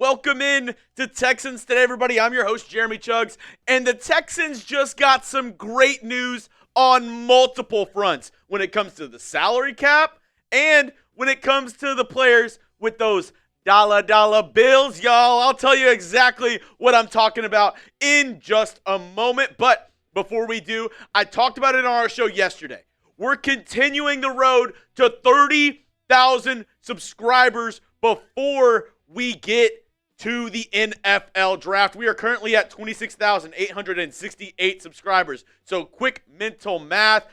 Welcome in to Texans Today, everybody. I'm your host, Jeremy Chuggs, and the Texans just got some great news on multiple fronts when it comes to the salary cap and when it comes to the players with those dollar bills, y'all. I'll tell you exactly what I'm talking about in just a moment, but before we do, I talked about it on our show yesterday. We're continuing the road to 30,000 subscribers before we get to the NFL draft. We are currently at 26,868 subscribers. So quick mental math,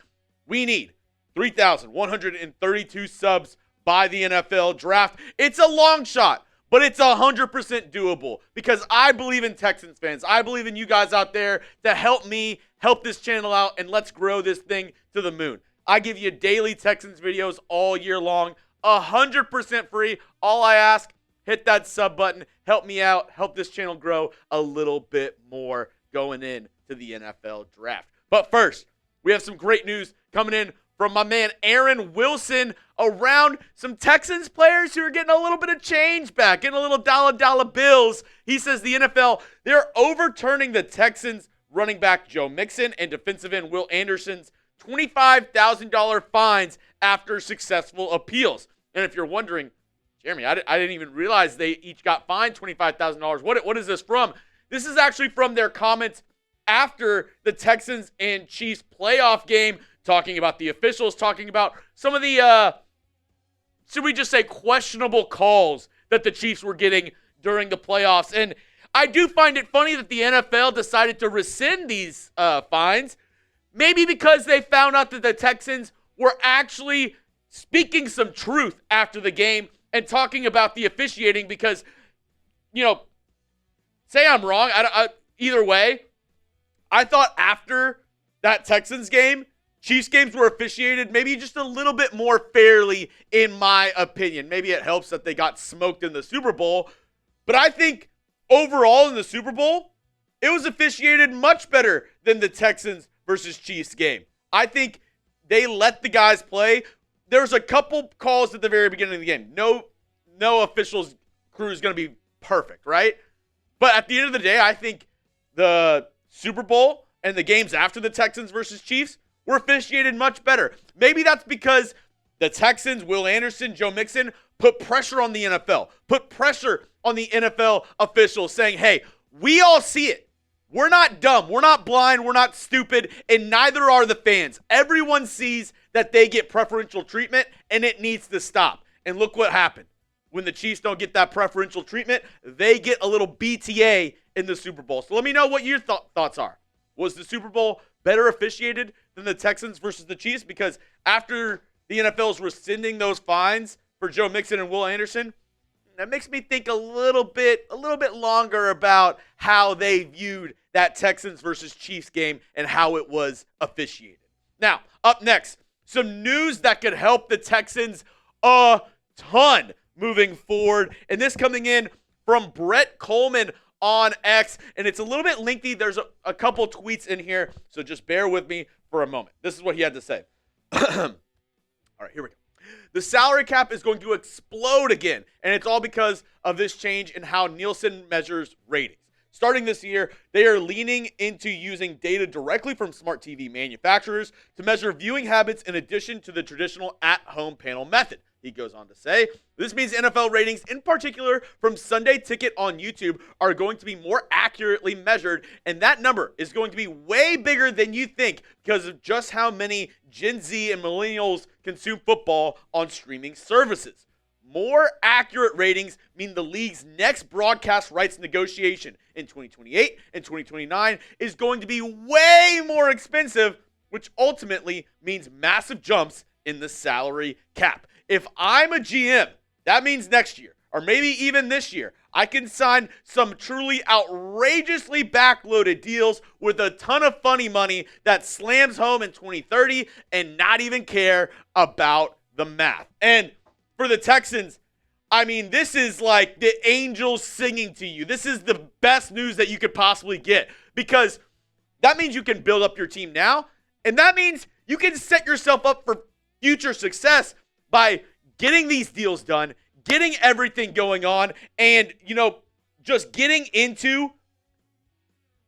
we need 3,132 subs by the NFL draft. It's a long shot, but it's 100% doable because I believe in Texans fans. I believe in you guys out there to help me help this channel out, and let's grow this thing to the moon. I give you daily Texans videos all year long, 100% free. All I ask, hit that sub button, help me out, help this channel grow a little bit more going in to the NFL draft. But first, we have some great news coming in from my man Aaron Wilson around some Texans players who are getting a little bit of change back, getting a little dollar bills. He says the NFL, they're overturning the Texans running back Joe Mixon and defensive end Will Anderson's $25,000 fines after successful appeals. And if you're wondering, Jeremy, I didn't even realize they each got fined $25,000. What is this from? This is actually from their comments after the Texans and Chiefs playoff game, talking about the officials, talking about some of the, should we just say, questionable calls that the Chiefs were getting during the playoffs. And I do find it funny that the NFL decided to rescind these fines, maybe because they found out that the Texans were actually speaking some truth after the game and talking about the officiating because, say I'm wrong. Either way, I thought after that Texans game, Chiefs games were officiated maybe just a little bit more fairly, in my opinion. Maybe it helps that they got smoked in the Super Bowl. But I think overall in the Super Bowl, it was officiated much better than the Texans versus Chiefs game. I think they let the guys play. There's a couple calls at the very beginning of the game. No officials crew is going to be perfect, right? But at the end of the day, I think the Super Bowl and the games after the Texans versus Chiefs were officiated much better. Maybe that's because the Texans, Will Anderson, Joe Mixon, put pressure on the NFL, put pressure on the NFL officials saying, hey, we all see it. We're not dumb. We're not blind. We're not stupid. And neither are the fans. Everyone sees that they get preferential treatment, and it needs to stop. And look what happened. When the Chiefs don't get that preferential treatment, they get a little BTA in the Super Bowl. So let me know what your thoughts are. Was the Super Bowl better officiated than the Texans versus the Chiefs? Because after the NFL's rescinding those fines for Joe Mixon and Will Anderson, that makes me think a little bit longer about how they viewed that Texans versus Chiefs game and how it was officiated. Now, up next, some news that could help the Texans a ton moving forward. And this coming in from Brett Coleman on X. And it's a little bit lengthy. There's a couple tweets in here, so just bear with me for a moment. This is what he had to say. All right, here we go. The salary cap is going to explode again, and it's all because of this change in how Nielsen measures ratings. Starting this year, they are leaning into using data directly from smart TV manufacturers to measure viewing habits in addition to the traditional at-home panel method. He goes on to say, this means NFL ratings, in particular from Sunday Ticket on YouTube, are going to be more accurately measured, and that number is going to be way bigger than you think because of just how many Gen Z and millennials consume football on streaming services. More accurate ratings mean the league's next broadcast rights negotiation in 2028 and 2029 is going to be way more expensive, which ultimately means massive jumps in the salary cap. If I'm a GM, that means next year, or maybe even this year, I can sign some truly outrageously backloaded deals with a ton of funny money that slams home in 2030 and not even care about the math. And for the Texans, I mean, this is like the angels singing to you. This is the best news that you could possibly get because that means you can build up your team now, and that means you can set yourself up for future success by getting these deals done, getting everything going on, and, just getting into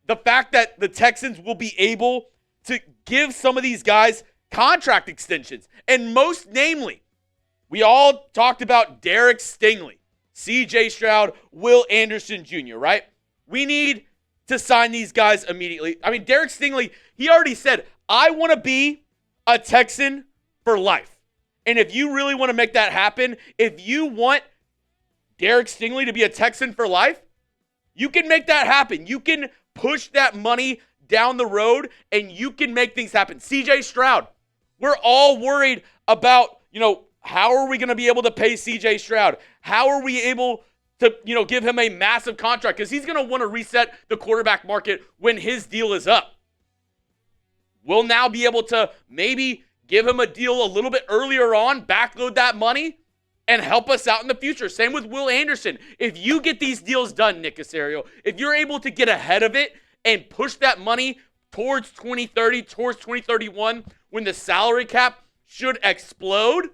the fact that the Texans will be able to give some of these guys contract extensions. And most namely, we all talked about Derek Stingley, CJ Stroud, Will Anderson Jr., right? We need to sign these guys immediately. I mean, Derek Stingley, he already said, I want to be a Texan for life. And if you really want to make that happen, if you want Derek Stingley to be a Texan for life, you can make that happen. You can push that money down the road and you can make things happen. CJ Stroud, we're all worried about, how are we going to be able to pay CJ Stroud? How are we able to, give him a massive contract? Because he's going to want to reset the quarterback market when his deal is up. We'll now be able to maybe give him a deal a little bit earlier on, backload that money, and help us out in the future. Same with Will Anderson. If you get these deals done, Nick Caserio, if you're able to get ahead of it and push that money towards 2030, towards 2031, when the salary cap should explode,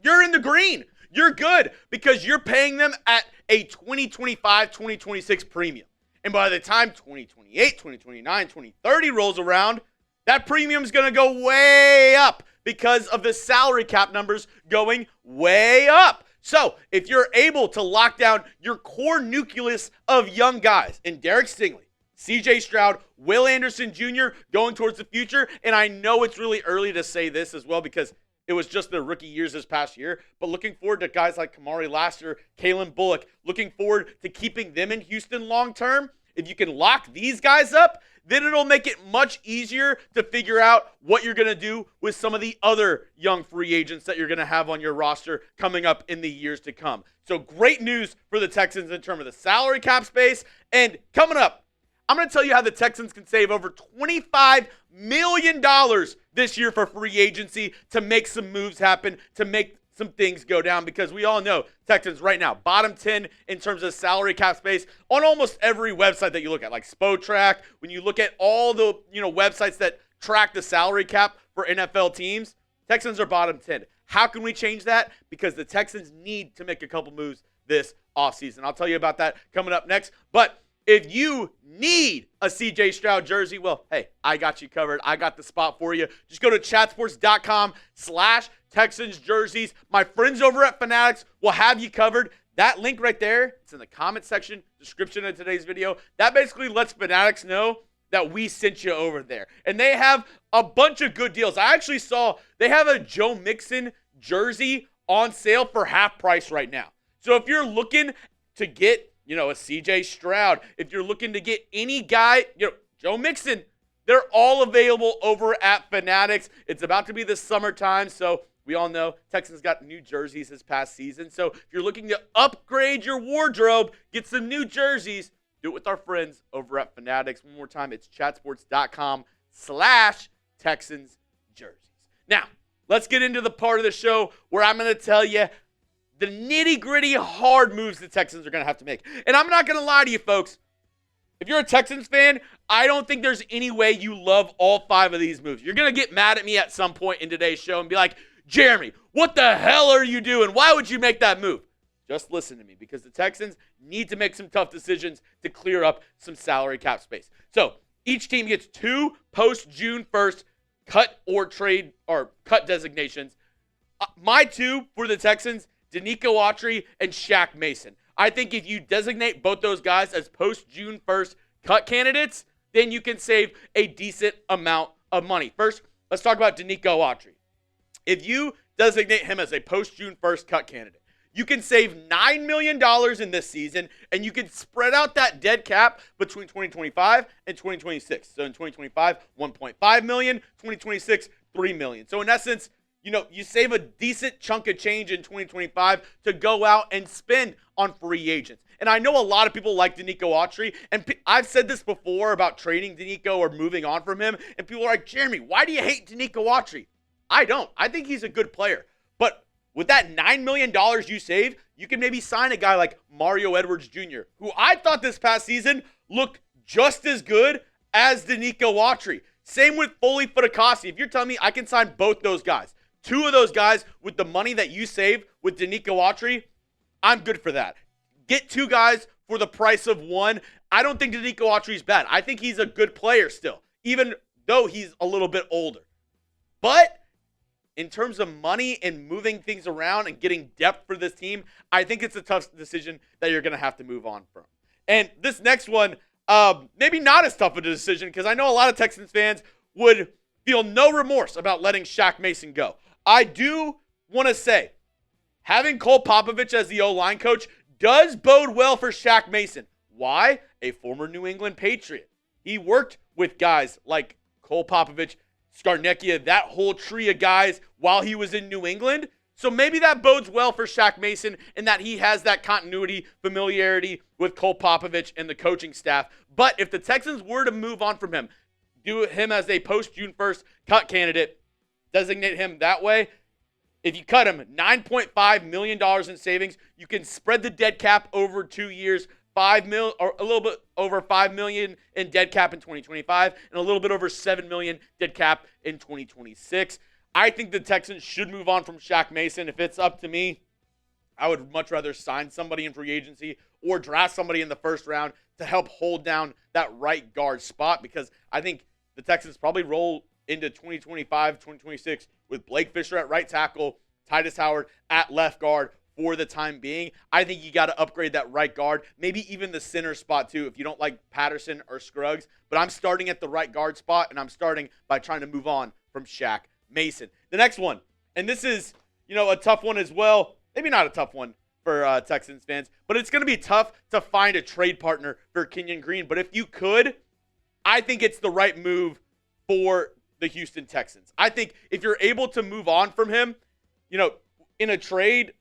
you're in the green. You're good because you're paying them at a 2025, 2026 premium. And by the time 2028, 2029, 2030 rolls around, that premium is going to go way up because of the salary cap numbers going way up. So if you're able to lock down your core nucleus of young guys in Derek Stingley, CJ Stroud, Will Anderson Jr. going towards the future, and I know it's really early to say this as well because it was just their rookie years this past year, but looking forward to guys like Kamari Lassiter, Kalen Bullock, looking forward to keeping them in Houston long term. If you can lock these guys up, then it'll make it much easier to figure out what you're going to do with some of the other young free agents that you're going to have on your roster coming up in the years to come. So great news for the Texans in terms of the salary cap space. And coming up, I'm going to tell you how the Texans can save over $25 million this year for free agency to make some moves happen, to make some things go down, because we all know Texans right now, bottom 10 in terms of salary cap space on almost every website that you look at, like SpoTrack. When you look at all the websites that track the salary cap for NFL teams, Texans are bottom 10. How can we change that? Because the Texans need to make a couple moves this offseason. I'll tell you about that coming up next. But if you need a CJ Stroud jersey, well, hey, I got you covered. I got the spot for you. Just go to chatsports.com/Texans jerseys. My friends over at Fanatics will have you covered. That link right there, it's in the comment section, description of today's video. That basically lets Fanatics know that we sent you over there. And they have a bunch of good deals. I actually saw they have a Joe Mixon jersey on sale for half price right now. So if you're looking to get a CJ Stroud, if you're looking to get any guy, Joe Mixon, they're all available over at Fanatics. It's about to be the summertime, so we all know Texans got new jerseys this past season. So if you're looking to upgrade your wardrobe, get some new jerseys, do it with our friends over at Fanatics. One more time, it's chatsports.com/Texans jerseys. Now, let's get into the part of the show where I'm going to tell you the nitty-gritty hard moves the Texans are going to have to make. And I'm not going to lie to you, folks. If you're a Texans fan, I don't think there's any way you love all 5 of these moves. You're going to get mad at me at some point in today's show and be like, Jeremy, what the hell are you doing? Why would you make that move? Just listen to me, because the Texans need to make some tough decisions to clear up some salary cap space. So each team gets 2 post-June 1st cut or trade or cut designations. My 2 for the Texans, Denico Autry and Shaq Mason. I think if you designate both those guys as post-June 1st cut candidates, then you can save a decent amount of money. First, let's talk about Denico Autry. If you designate him as a post-June 1st cut candidate, you can save $9 million in this season, and you can spread out that dead cap between 2025 and 2026. So in 2025, $1.5 million, 2026, $3 million. So in essence, you save a decent chunk of change in 2025 to go out and spend on free agents. And I know a lot of people like Denico Autry, and I've said this before about trading Denico or moving on from him, and people are like, Jeremy, why do you hate Denico Autry? I don't. I think he's a good player. But with that $9 million you save, you can maybe sign a guy like Mario Edwards Jr., who I thought this past season looked just as good as Denico Autry. Same with Foley Fatukasi. If you're telling me I can sign both those guys, 2 of those guys with the money that you save with Denico Autry, I'm good for that. Get 2 guys for the price of one. I don't think Denico Autry is bad. I think he's a good player still, even though he's a little bit older. But in terms of money and moving things around and getting depth for this team, I think it's a tough decision that you're going to have to move on from. And this next one, maybe not as tough of a decision, because I know a lot of Texans fans would feel no remorse about letting Shaq Mason go. I do want to say, having Cole Popovich as the O-line coach does bode well for Shaq Mason. Why? A former New England Patriot. He worked with guys like Cole Popovich, Scarnecchia, that whole tree of guys while he was in New England. So maybe that bodes well for Shaq Mason in that he has that continuity, familiarity with Cole Popovich and the coaching staff. But if the Texans were to move on from him, do him as a post-June 1st cut candidate, designate him that way, if you cut him, $9.5 million in savings, you can spread the dead cap over 2 years, a little bit over $5 million in dead cap in 2025, and a little bit over $7 million dead cap in 2026. I think the Texans should move on from Shaq Mason. If it's up to me, I would much rather sign somebody in free agency or draft somebody in the first round to help hold down that right guard spot, because I think the Texans probably roll into 2025, 2026 with Blake Fisher at right tackle, Titus Howard at left guard for the time being. I think you got to upgrade that right guard, maybe even the center spot too if you don't like Patterson or Scruggs. But I'm starting at the right guard spot, and I'm starting by trying to move on from Shaq Mason. The next one, and this is, a tough one as well. Maybe not a tough one for Texans fans, but it's going to be tough to find a trade partner for Kenyon Green. But if you could, I think it's the right move for the Houston Texans. I think if you're able to move on from him, in a trade,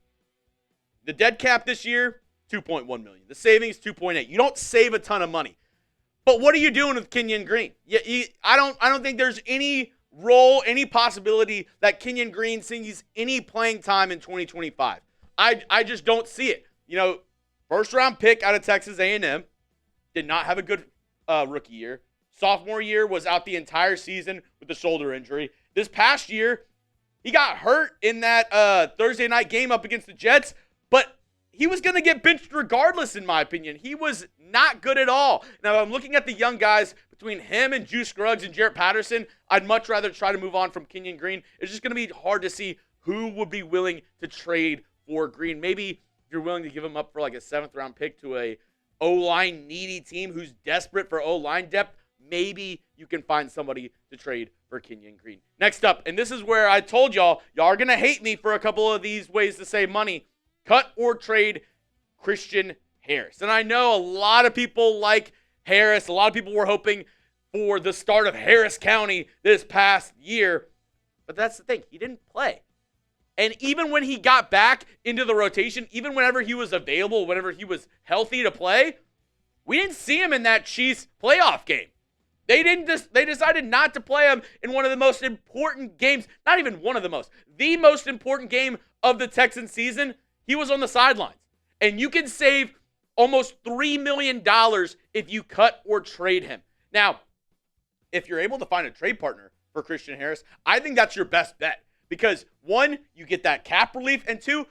the dead cap this year, $2.1 million. The savings, $2.8 million. You don't save a ton of money. But what are you doing with Kenyon Green? I don't think there's any role, any possibility that Kenyon Green sees any playing time in 2025. I just don't see it. First round pick out of Texas A&M, did not have a good rookie year. Sophomore year was out the entire season with a shoulder injury. This past year, he got hurt in that Thursday night game up against the Jets, but he was going to get benched regardless, in my opinion. He was not good at all. Now, I'm looking at the young guys between him and Juice Scruggs and Jarrett Patterson. I'd much rather try to move on from Kenyon Green. It's just going to be hard to see who would be willing to trade for Green. Maybe if you're willing to give him up for like a 7th-round pick to a O-line needy team who's desperate for O-line depth, maybe you can find somebody to trade for Kenyon Green. Next up, and this is where I told y'all are going to hate me for a couple of these ways to save money. Cut or trade Christian Harris. And I know a lot of people like Harris. A lot of people were hoping for the start of Harris County this past year. But that's the thing. He didn't play. And even when he got back into the rotation, even whenever he was available, whenever he was healthy to play, we didn't see him in that Chiefs playoff game. They decided not to play him in one of the most important games, not even one of the most important game of the Texans season. He was on the sidelines. And you can save almost $3 million if you cut or trade him. Now, if you're able to find a trade partner for Christian Harris, I think that's your best bet. Because, one, you get that cap relief, and two,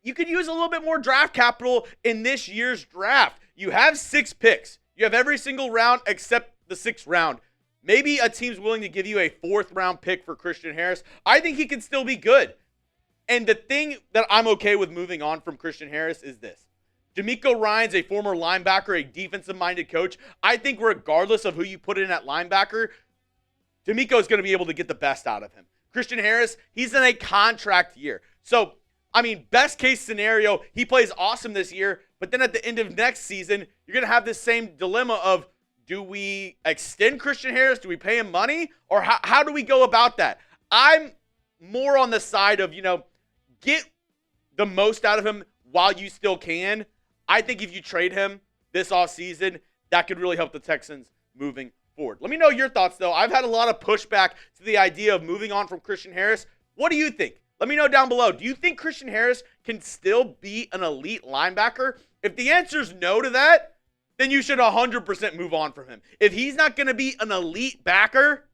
you could use a little bit more draft capital in this year's draft. You have 6 picks. You have every single round except the 6th round. Maybe a team's willing to give you a 4th-round pick for Christian Harris. I think he can still be good. And the thing that I'm okay with moving on from Christian Harris is this. D'Amico Ryan's a former linebacker, a defensive-minded coach. I think regardless of who you put in at linebacker, D'Amico is going to be able to get the best out of him. Christian Harris, he's in a contract year. So, best case scenario, he plays awesome this year, but then at the end of next season, you're going to have this same dilemma of, do we extend Christian Harris? Do we pay him money? Or how do we go about that? I'm more on the side of, get the most out of him while you still can. I think if you trade him this offseason, that could really help the Texans moving forward. Let me know your thoughts, though. I've had a lot of pushback to the idea of moving on from Christian Harris. What do you think? Let me know down below. Do you think Christian Harris can still be an elite linebacker? If the answer is no to that, then you should 100% move on from him. If he's not going to be an elite backer,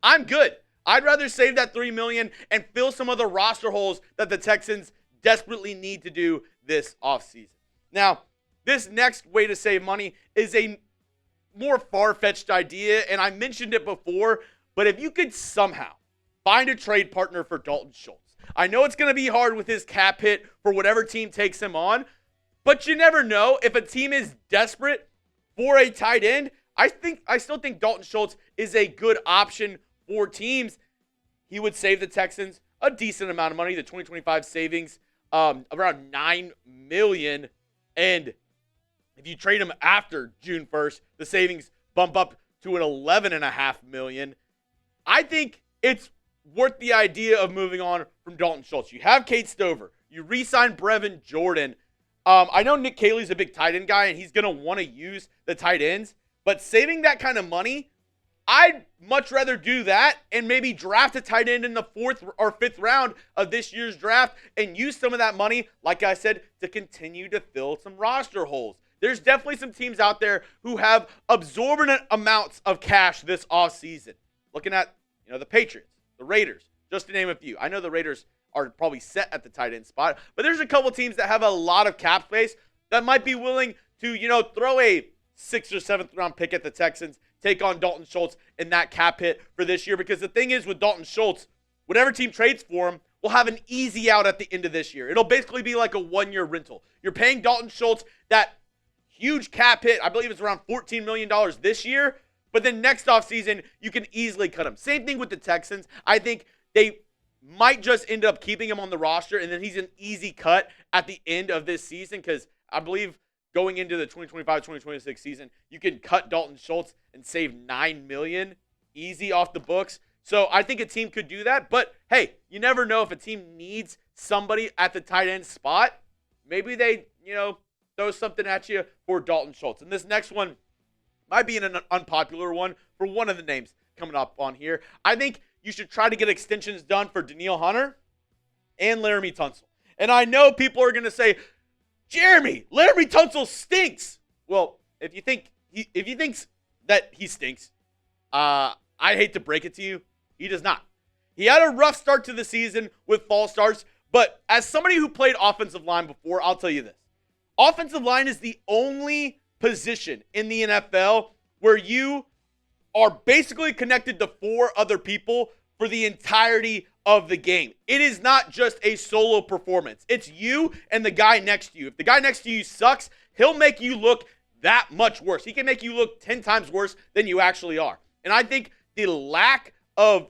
I'm good. I'd rather save that $3 million and fill some of the roster holes that the Texans desperately need to do this offseason. Now, this next way to save money is a more far-fetched idea, and I mentioned it before, but if you could somehow find a trade partner for Dalton Schultz. I know it's going to be hard with his cap hit for whatever team takes him on, but you never know. If a team is desperate for a tight end, I still think Dalton Schultz is a good option for teams. He would save the Texans a decent amount of money, the 2025 savings, around $9 million. And if you trade him after June 1st, the savings bump up to an $11.5 million. I think it's worth the idea of moving on from Dalton Schultz. You have Kate Stover. You re-sign Brevin Jordan. I know Nick Caley's a big tight end guy, and he's going to want to use the tight ends. But saving that kind of money, I'd much rather do that and maybe draft a tight end in the 4th or 5th round of this year's draft and use some of that money, like I said, to continue to fill some roster holes. There's definitely some teams out there who have absorbent amounts of cash this offseason. Looking at, the Patriots, the Raiders, just to name a few. I know the Raiders are probably set at the tight end spot, but there's a couple teams that have a lot of cap space that might be willing to, throw a 6th or 7th round pick at the Texans, take on Dalton Schultz in that cap hit for this year. Because the thing is with Dalton Schultz, whatever team trades for him will have an easy out at the end of this year. It'll basically be like a 1-year rental. You're paying Dalton Schultz that huge cap hit. I believe it's around $14 million this year. But then next offseason, you can easily cut him. Same thing with the Texans. I think they might just end up keeping him on the roster, and then he's an easy cut at the end of this season because I believe going into the 2025-2026 season, you can cut Dalton Schultz and save $9 million easy off the books. So I think a team could do that. But, hey, you never know if a team needs somebody at the tight end spot. Maybe they, throw something at you for Dalton Schultz. And this next one might be an unpopular one for one of the names coming up on here. I think you should try to get extensions done for Danielle Hunter and Laremy Tunsil. And I know people are going to say, Jeremy, Laremy Tunsil stinks. Well, if you think that he stinks, I hate to break it to you, he does not. He had a rough start to the season with false starts, but as somebody who played offensive line before, I'll tell you this. Offensive line is the only position in the NFL where you are basically connected to 4 other people for the entirety of the game. It is not just a solo performance. It's you and the guy next to you. If the guy next to you sucks, he'll make you look that much worse. He can make you look 10 times worse than you actually are. And I think the lack of,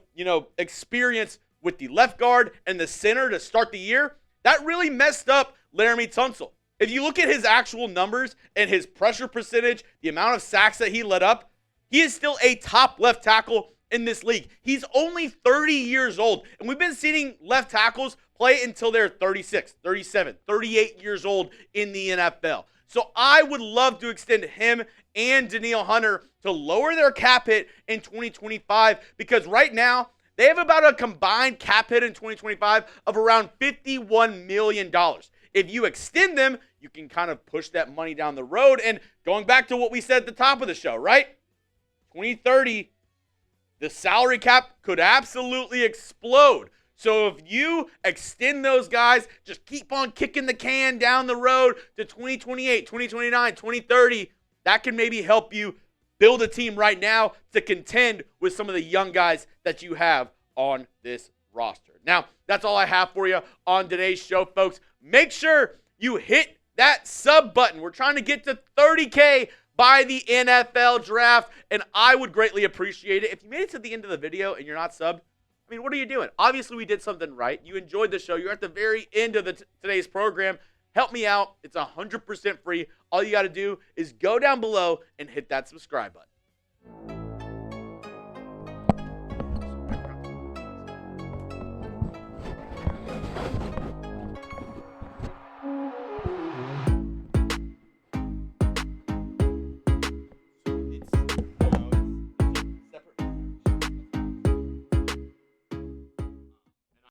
experience with the left guard and the center to start the year, that really messed up Laremy Tunsil. If you look at his actual numbers and his pressure percentage, the amount of sacks that he let up, he is still a top left tackle in this league. He's only 30 years old, and we've been seeing left tackles play until they're 36, 37, 38 years old in the NFL. So I would love to extend him and Danielle Hunter to lower their cap hit in 2025 because right now they have about a combined cap hit in 2025 of around $51 million. If you extend them, you can kind of push that money down the road. And going back to what we said at the top of the show, right? 2030, the salary cap could absolutely explode. So if you extend those guys, just keep on kicking the can down the road to 2028, 2029, 2030, that can maybe help you build a team right now to contend with some of the young guys that you have on this roster. Now, that's all I have for you on today's show, folks. Make sure you hit that sub button. We're trying to get to 30K by the NFL draft, and I would greatly appreciate it. If you made it to the end of the video and you're not subbed, what are you doing? Obviously, we did something right. You enjoyed the show. You're at the very end of today's program. Help me out. It's 100% free. All you got to do is go down below and hit that subscribe button.